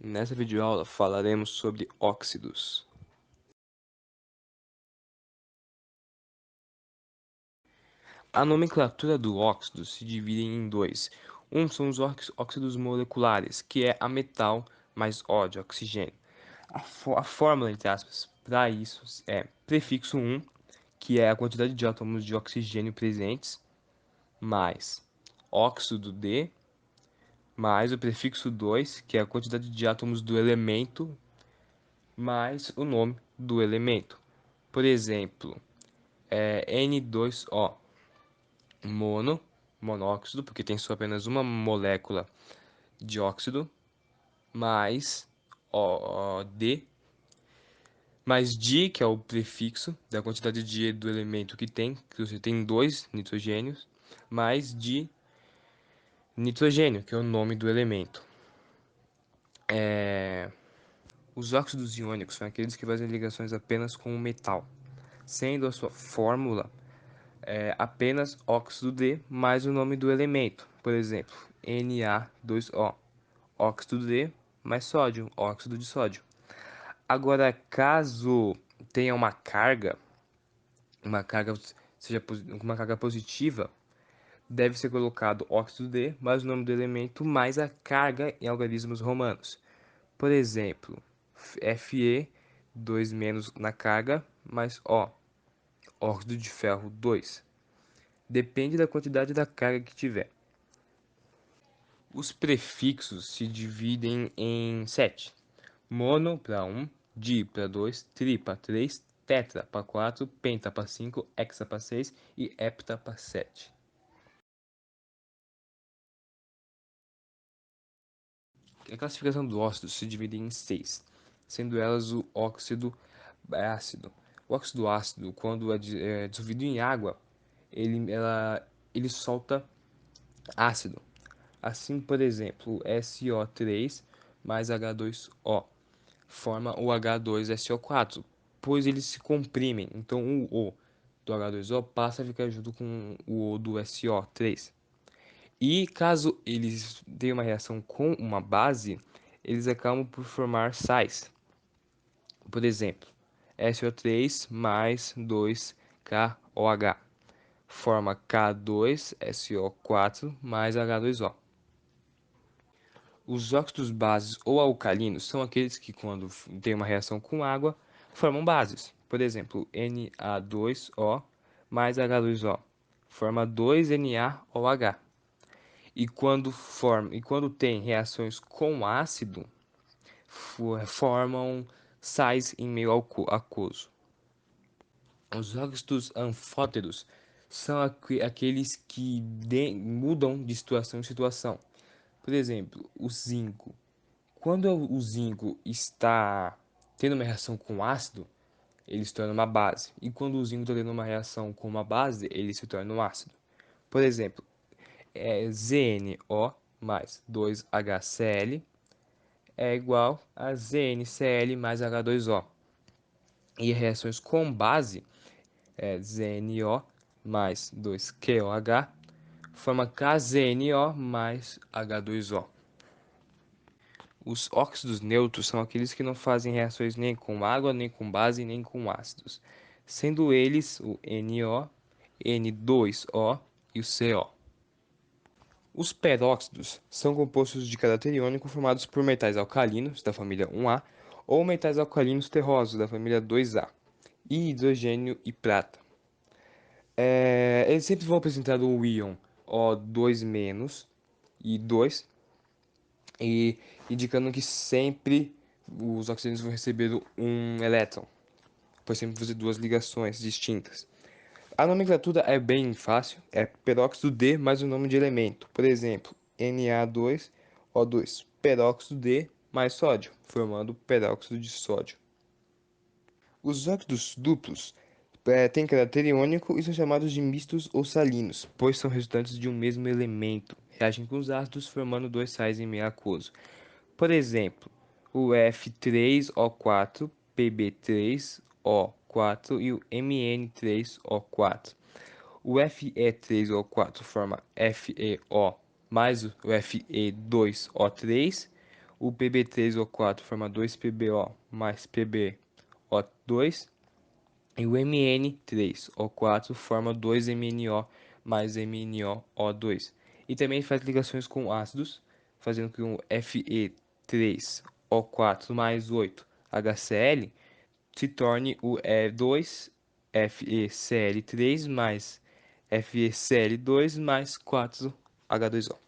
Nessa videoaula falaremos sobre óxidos. A nomenclatura do óxido se divide em dois. Um são os óxidos moleculares, que é a metal mais O de oxigênio. A fórmula, entre aspas, para isso é prefixo 1, que é a quantidade de átomos de oxigênio presentes, mais óxido D, mais o prefixo 2, que é a quantidade de átomos do elemento, mais o nome do elemento. Por exemplo, N2O, monóxido, porque tem só apenas uma molécula de óxido, mais D, mais di, que é o prefixo da quantidade de E do elemento que tem, que você tem dois nitrogênios, mais di nitrogênio, que é o nome do elemento. Os óxidos iônicos são aqueles que fazem ligações apenas com o metal, sendo a sua fórmula apenas óxido D mais o nome do elemento. Por exemplo, Na2O, óxido D mais sódio, óxido de sódio. Agora, caso tenha uma carga seja uma carga positiva, deve ser colocado óxido D mais o nome do elemento mais a carga em algarismos romanos. Por exemplo, Fe 2 menos na carga mais O, óxido de ferro 2. Depende da quantidade da carga que tiver. Os prefixos se dividem em 7. Mono para 1, di para 2, tri para 3, tetra para 4, penta para 5, hexa para 6 e hepta para 7. A classificação do óxido se divide em 6, sendo elas o óxido ácido. O óxido ácido, quando é dissolvido em água, ele solta ácido. Assim, por exemplo, SO3 mais H2O forma o H2SO4, pois eles se comprimem. Então, o O do H2O passa a ficar junto com o O do SO3. E caso eles tenham uma reação com uma base, eles acabam por formar sais. Por exemplo, SO3 mais 2KOH forma K2SO4 mais H2O. Os óxidos bases ou alcalinos são aqueles que, quando têm uma reação com água, formam bases. Por exemplo, Na2O mais H2O forma 2NaOH. E quando tem reações com ácido, formam sais em meio aquoso. Os óxidos anfóteros são aqueles que mudam de situação em situação. Por exemplo, o zinco. Quando o zinco está tendo uma reação com ácido, ele se torna uma base. E quando o zinco está tendo uma reação com uma base, ele se torna um ácido. Por exemplo, ZnO mais 2HCl é igual a ZnCl mais H2O. E reações com base, ZnO mais 2QOH, forma KZnO mais H2O. Os óxidos neutros são aqueles que não fazem reações nem com água, nem com base, nem com ácidos, sendo eles o NO, N2O e o CO. Os peróxidos são compostos de caráter iônico formados por metais alcalinos, da família 1A, ou metais alcalinos terrosos, da família 2A, e hidrogênio e prata. Eles sempre vão apresentar o íon O2- e 2, e indicando que sempre os oxigênios vão receber um elétron, pois sempre fazer duas ligações distintas. A nomenclatura é bem fácil, é peróxido D mais o nome de elemento. Por exemplo, Na2O2, peróxido D mais sódio, formando peróxido de sódio. Os óxidos duplos têm caráter iônico e são chamados de mistos ou salinos, pois são resultantes de um mesmo elemento. Reagem com os ácidos, formando dois sais em meio aquoso. Por exemplo, o F3O4, Pb3O4 e o Mn3O4. O Fe3O4 forma FeO mais o Fe2O3. o Pb3O4 forma 2PbO mais PbO2 e o Mn3O4 forma 2MnO mais MnOO2. E também faz ligações com ácidos, fazendo com que o Fe3O4 mais 8HCl se torne o E2FeCl3 mais FeCl2 mais 4H2O.